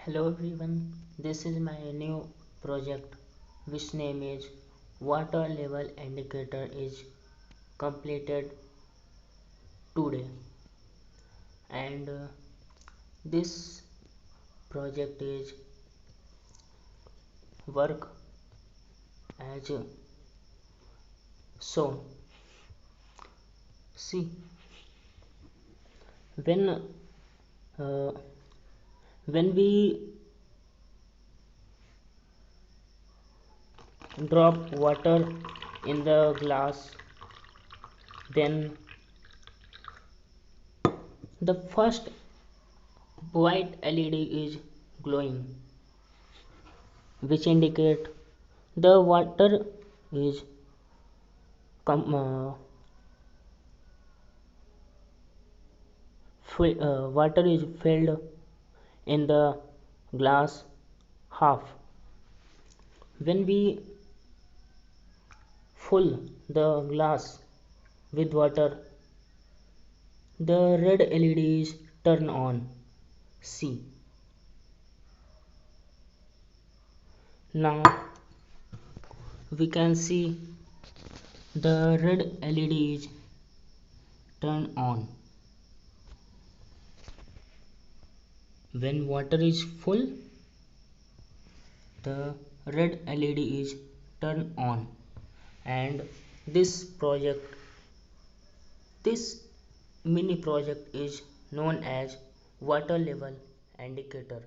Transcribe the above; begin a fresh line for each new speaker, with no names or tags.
Hello everyone, this is my new project which name is water level indicator is completed today, and this project is work as so see when uh, when we drop water in the glass, then the first white LED is glowing, which indicate the water is com- uh, water is filled in the glass half. When we fill the glass with water, the red LEDs turn on. See, now we can see the red LEDs turn on. When water is full, the red LED is turn on, and this mini project is known as water level indicator.